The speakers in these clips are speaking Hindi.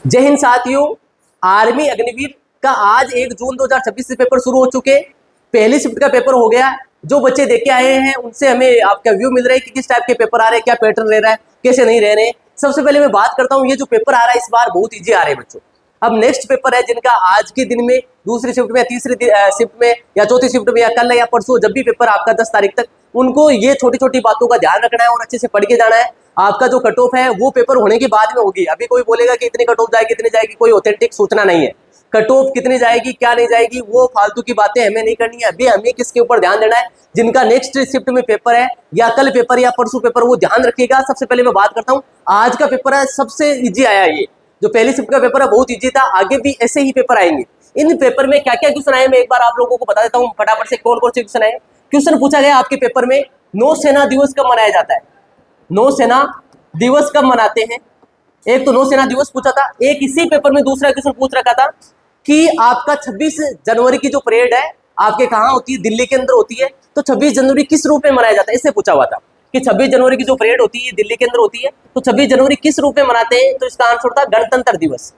जय हिंद साथियों। आर्मी अग्निवीर का आज 1 जून 2026 से पेपर शुरू हो चुके। पहली शिफ्ट का पेपर हो गया। जो बच्चे देख के आए हैं उनसे हमें आपका व्यू मिल रहा है कि किस टाइप के पेपर आ रहे हैं, क्या पैटर्न रह रहा है, कैसे नहीं रह रहे हैं। सबसे पहले मैं बात करता हूँ, ये जो पेपर आ रहा है इस बार बहुत ईजी आ रहे हैं बच्चों। अब नेक्स्ट पेपर है जिनका आज के दिन में दूसरी शिफ्ट में, तीसरी शिफ्ट में या चौथी शिफ्ट में या कल या परसों जब भी पेपर आपका 10 तारीख तक, उनको ये छोटी छोटी बातों का ध्यान रखना है और अच्छे से पढ़ के जाना है। आपका जो कट ऑफ है वो पेपर होने के बाद में होगी। अभी कोई बोलेगा कि इतनी कट ऑफ जाएगी इतनी जाएगी, कोई ऑथेंटिक सूचना नहीं है। कट ऑफ कितनी जाएगी क्या नहीं जाएगी वो फालतू की बातें हमें नहीं करनी है। अभी हमें किसके ऊपर ध्यान देना है, जिनका नेक्स्ट शिफ्ट में पेपर है या कल पेपर या परसों पेपर, वो ध्यान रखिएगा। सबसे पहले मैं बात करता हूँ, आज का पेपर है सबसे ईजी आया। ये जो पहली शिफ्ट का पेपर है बहुत ईजी था, आगे भी ऐसे ही पेपर आएंगे। इन पेपर में क्या क्या क्वेश्चन आए मैं एक बार आप लोगों को बता देता हूँ फटाफट से। कौन कौन से क्वेश्चन आए? क्वेश्चन पूछा गया आपके पेपर में, नौसेना दिवस कब मनाया जाता है? नौसेना दिवस कब मनाते हैं? एक तो नौसेना दिवस पूछा था। एक इसी पेपर में दूसरा क्वेश्चन पूछ रखा था कि आपका 26 जनवरी की जो परेड है आपके कहाँ होती है? दिल्ली के अंदर होती है। तो 26 जनवरी किस रूप में मनाया जाता है, इससे पूछा हुआ था कि 26 जनवरी की जो परेड होती है दिल्ली के अंदर होती है, तो 26 जनवरी किस रूप में मनाते हैं? तो इसका आंसर था गणतंत्र दिवस।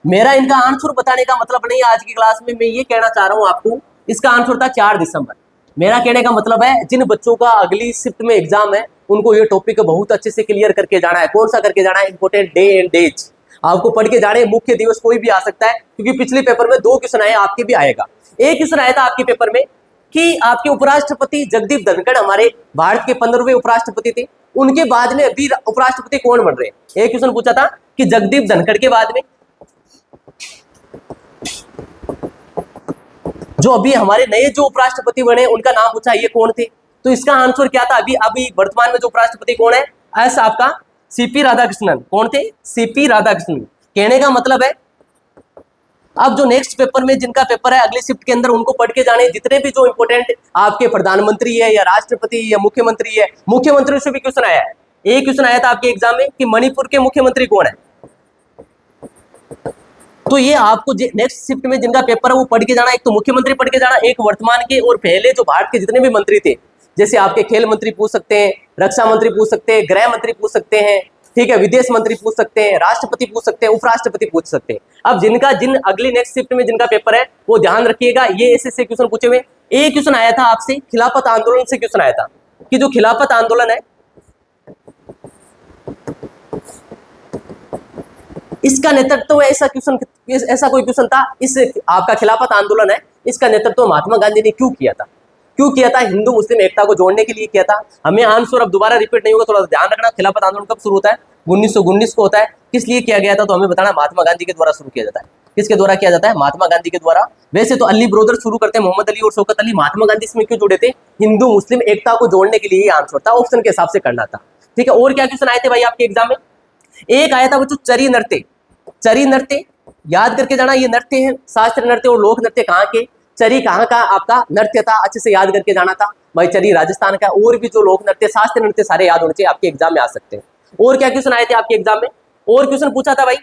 मेरा इनका आंसर बताने का मतलब नहीं आज की क्लास में, मैं ये कहना चाह रहा हूं आपको, इसका आंसर था 4 दिसंबर। मेरा कहने का मतलब है जिन बच्चों का अगली शिफ्ट में एग्जाम है उनको ये टॉपिक बहुत अच्छे से क्लियर करके जाना है। कौन सा करके जाना है? इंपोर्टेंट डे एंड डेज आपको पढ़ के जाने। मुख्य दिवस कोई भी आ सकता है, क्योंकि पिछले पेपर में 2 क्वेश्चन आए, आपके भी आएगा। एक क्वेश्चन आया था आपके पेपर में कि आपके उपराष्ट्रपति जगदीप धनखड़ हमारे भारत के 15वें उपराष्ट्रपति थे, उनके बाद में अभी उपराष्ट्रपति कौन बन रहे हैं? एक क्वेश्चन पूछा था कि जगदीप धनखड़ के बाद में जो अभी हमारे नए जो उपराष्ट्रपति बने उनका नाम पूछा, ये कौन थे? तो इसका आंसर क्या था? अभी वर्तमान में जो उपराष्ट्रपति कौन है? एस आपका सीपी राधाकृष्णन। कौन थे? सीपी राधाकृष्णन। कहने का मतलब है अब जो नेक्स्ट पेपर में जिनका पेपर है अगली शिफ्ट के अंदर, उनको पढ़ के जाने। जितने भी जो इंपोर्टेंट आपके प्रधानमंत्री है या राष्ट्रपति या मुख्यमंत्री है, मुख्यमंत्री से भी क्वेश्चन आया है। एक क्वेश्चन आया था आपके एग्जाम में कि मणिपुर के मुख्यमंत्री कौन है। तो ये आपको नेक्स्ट शिफ्ट में जिनका पेपर है वो पढ़ के जाना। एक तो मुख्यमंत्री पढ़ के जाना, एक वर्तमान के और पहले जो भारत के जितने भी मंत्री थे, जैसे आपके खेल मंत्री पूछ सकते हैं, रक्षा मंत्री पूछ सकते हैं, गृह मंत्री पूछ सकते हैं, ठीक है, विदेश मंत्री पूछ सकते हैं, राष्ट्रपति पूछ सकते हैं, उपराष्ट्रपति पूछ सकते हैं। अब जिन अगली नेक्स्ट शिफ्ट में जिनका पेपर है वो ध्यान रखिएगा। ये ऐसे क्वेश्चन पूछे हुए। एक क्वेश्चन आया था आपसे खिलाफत आंदोलन से, क्वेश्चन आया था कि जो खिलाफत आंदोलन है इसका नेतृत्व, ऐसा कोई क्वेश्चन था। इस आपका खिलाफत आंदोलन है, इसका नेतृत्व महात्मा गांधी ने क्यों किया था? क्यों किया था? हिंदू मुस्लिम एकता को जोड़ने के लिए किया था। हमें आंसर अब दोबारा रिपीट नहीं होगा, थोड़ा ध्यान रखना। खिलाफत आंदोलन कब शुरू होता है? 1919 को होता है। किस लिए किया गया था? तो हमें बताना। महात्मा गांधी के द्वारा शुरू किया जाता है। किसके द्वारा किया जाता है? महात्मा गांधी के द्वारा। वैसे तो अली ब्रदर शुरू करते हैं, मोहम्मद अली और शौकत अली। महात्मा गांधी इसमें क्यों जुड़े थे? हिंदू मुस्लिम एकता को जोड़ने के लिए ये आंसर था, ऑप्शन के हिसाब से करना था। ठीक है, और क्या क्वेश्चन आए थे भाई आपके एग्जाम में? एक आया था बच्चों चरी नृत्य। चरी नृत्य याद करके जाना। ये नृत्य है, शास्त्र नृत्य और लोक नृत्य कहाँ के? चरी कहाँ का आपका नृत्य था, अच्छे से याद करके जाना था भाई। चरी राजस्थान का। और भी जो लोक नृत्य शास्त्र नृत्य सारे याद होने चाहिए, आपके एग्जाम में आ सकते हैं। और क्या क्वेश्चन आए थे आपके एग्जाम में? और क्वेश्चन पूछा था भाई,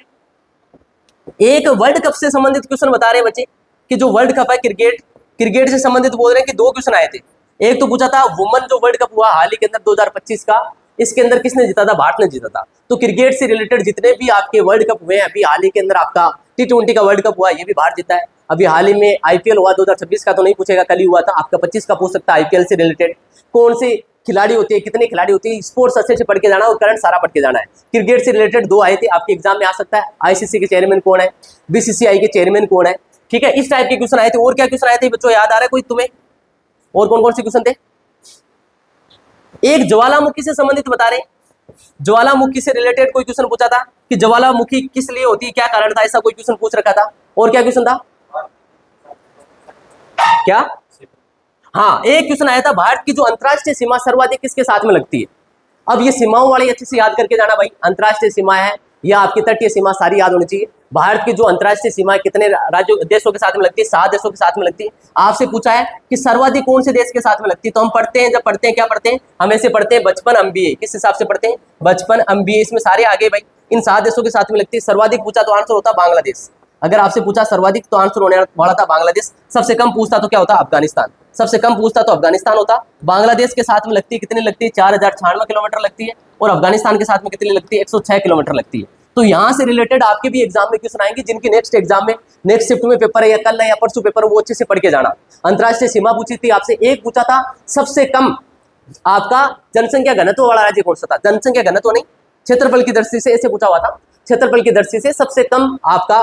एक वर्ल्ड कप से संबंधित क्वेश्चन बता रहे बच्चे कि जो वर्ल्ड कप है क्रिकेट से संबंधित बोल रहे हैं कि 2 क्वेश्चन आए थे। एक तो पूछा था वुमेन जो वर्ल्ड कप हुआ हाल ही के अंदर 2025 का, इसके अंदर किसने जीता था? भारत ने जीता था। तो क्रिकेट से रिलेटेड जितने भी आपके वर्ल्ड कप हुए हैं, अभी हाल ही के अंदर आपका T20 का वर्ल्ड कप हुआ, ये भी भारत जीता है। अभी हाल ही में IPL हुआ 2026 का, तो नहीं पूछेगा, कल ही हुआ था। आपका 25 का पूछ सकता है IPL से रिलेटेड। कौन से खिलाड़ी होते हैं, कितने खिलाड़ी होते हैं, स्पोर्ट्स अच्छे से पढ़ के जाना और करंट सारा पढ़ के जाना है। क्रिकेट से रिलेटेड 2 आए थे, आपके एग्जाम में आ सकता है। ICC के चेयरमैन कौन है, BCCI के चेयरमैन कौन है, ठीक है, इस टाइप के क्वेश्चन आए थे। और क्या क्वेश्चन आए थे बच्चों, याद आ रहा है कोई तुम्हें? और कौन कौन से क्वेश्चन थे? एक ज्वालामुखी से संबंधित बता रहे, ज्वालामुखी से रिलेटेड कोई क्वेश्चन पूछा था कि ज्वालामुखी किस लिए होती है, क्या कारण था, ऐसा कोई क्वेश्चन पूछ रखा था। और क्या क्वेश्चन था? क्या? हाँ, एक क्वेश्चन आया था भारत की जो अंतरराष्ट्रीय सीमा सर्वाधिक किसके साथ में लगती है। अब ये सीमाओं वाले अच्छे से याद करके जाना भाई। अंतरराष्ट्रीय सीमा है या आपकी तटीय सीमा, सारी याद होनी चाहिए। भारत की जो अंतरराष्ट्रीय सीमा कितने राज्यों देशों के साथ में लगती है? 7 देशों के साथ में लगती है। आपसे पूछा है कि सर्वाधिक कौन से देश के साथ में लगती है, तो हम पढ़ते हैं, जब पढ़ते हैं क्या पढ़ते हैं? हम ऐसे पढ़ते हैं बचपन MBA। किस हिसाब से पढ़ते हैं? बचपन MBA। इसमें सारे आगे भाई इन 7 देशों के साथ में लगती है। सर्वाधिक पूछा तो आंसर होता बांग्लादेश। अगर आपसे पूछा सर्वाधिक तो आंसर होने वाला था बांग्लादेश। सबसे कम पूछता तो क्या होता? अफगानिस्तान। सबसे कम पूछता तो अफगानिस्तान होता। बांग्लादेश के साथ में लगती है, कितनी लगती है? 4096 किलोमीटर लगती है। और अफगानिस्तान के साथ में कितनी लगती है? 106 किलोमीटर लगती है। तो यहाँ से रिलेटेड आपके भी एग्जाम में क्वेश्चन आएंगे, जिनके नेक्स्ट एग्जाम में नेक्स्ट शिफ्ट में पेपर है या कल है या परसों पेपर है, वो अच्छे से पढ़ के जाना। अंतर्राष्ट्रीय सीमा पूछी थी आपसे, एक पूछा था सबसे कम आपका जनसंख्या घनत्व वाला राज्य कौन सा था, जनसंख्या घनत्व नहीं, क्षेत्रफल की दृष्टि से ऐसे पूछा हुआ था, क्षेत्रफल की दृष्टि से सबसे कम आपका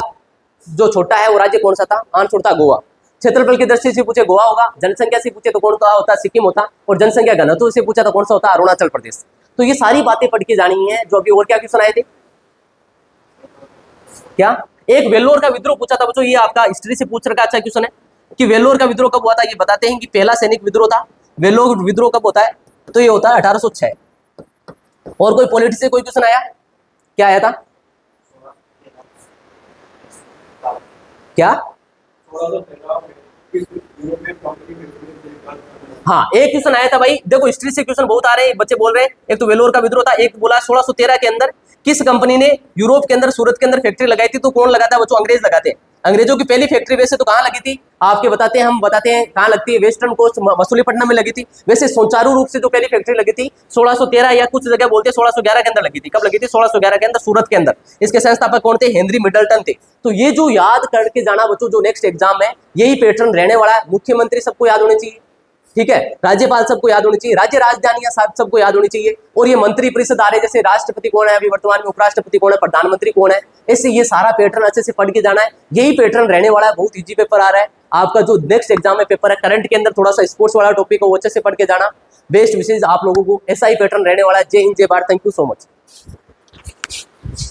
जो छोटा है वो राज्य कौन सा था, आंसर था गोवा। क्षेत्रफल की दृष्टि से पूछे गोवा होगा, जनसंख्या से पूछे तो कौन सा होता, सिक्किम होता, और जनसंख्या घनत्व से पूछा तो कौन सा होता, अरुणाचल प्रदेश। तो ये सारी बातें पढ़ के जानी है। जो अभी और क्या क्वेश्चन आए थे, क्या एक वेल्लोर का विद्रोह पूछा था बच्चों, ये आपका हिस्ट्री से पूछ रखा अच्छा क्वेश्चन है कि वेल्लोर का विद्रोह कब हुआ था। ये बताते हैं कि पहला सैनिक विद्रोह था, वेल्लोर विद्रोह कब होता है, तो ये होता है 1806। और कोई पॉलिटिक्स से कोई क्वेश्चन आया, क्या आया था, क्या, हाँ एक क्वेश्चन आया था भाई, देखो हिस्ट्री से क्वेश्चन बहुत आ रहे हैं, बच्चे बोल रहे हैं, एक तो वेल्लोर का विद्रोह था, एक बोला 1613 के अंदर किस कंपनी ने यूरोप के अंदर सूरत के अंदर फैक्ट्री लगाई थी, तो कौन लगाता है बच्चों, अंग्रेज लगाते हैं। अंग्रेजों की पहली फैक्ट्री वैसे तो कहाँ लगी थी, आपके बताते हैं, हम बताते हैं कहाँ लगती है, वेस्टर्न कोस्ट मसूलीपट्टनम में लगी थी। वैसे सुचारू रूप से जो पहली फैक्ट्री लगी थी 1613 या कुछ जगह बोलते हैं 1611 के अंदर लगी थी। कब लगी थी, 1611 के अंदर सूरत के अंदर। इसके संस्थापक कौन थे, हेनरी मिडल्टन थे। तो ये जो याद करके जाना बच्चों, जो नेक्स्ट एग्जाम है यही पैटर्न रहने वाला है। मुख्यमंत्री सबको याद होने चाहिए, ठीक है, राज्यपाल सबको याद होनी चाहिए, राज्य राजधानियां सबको याद होनी चाहिए, और ये मंत्री परिषद आ रहे, जैसे राष्ट्रपति कौन है अभी वर्तमान में, उपराष्ट्रपति कौन है, प्रधानमंत्री कौन है, ऐसे ये सारा पैटर्न अच्छे से पढ़ के जाना है। यही पैटर्न रहने वाला है, बहुत इजी पेपर आ रहा है आपका। जो नेक्स्ट एग्जाम में पेपर है करंट के अंदर थोड़ा सा स्पोर्ट्स वाला टॉपिक है, वो अच्छे से पढ़ के जाना। बेस्ट विशेष आप लोगों को, ऐसा ही पैटर्न रहने वाला है। जय हिंद, जय Bharat, thank you so much.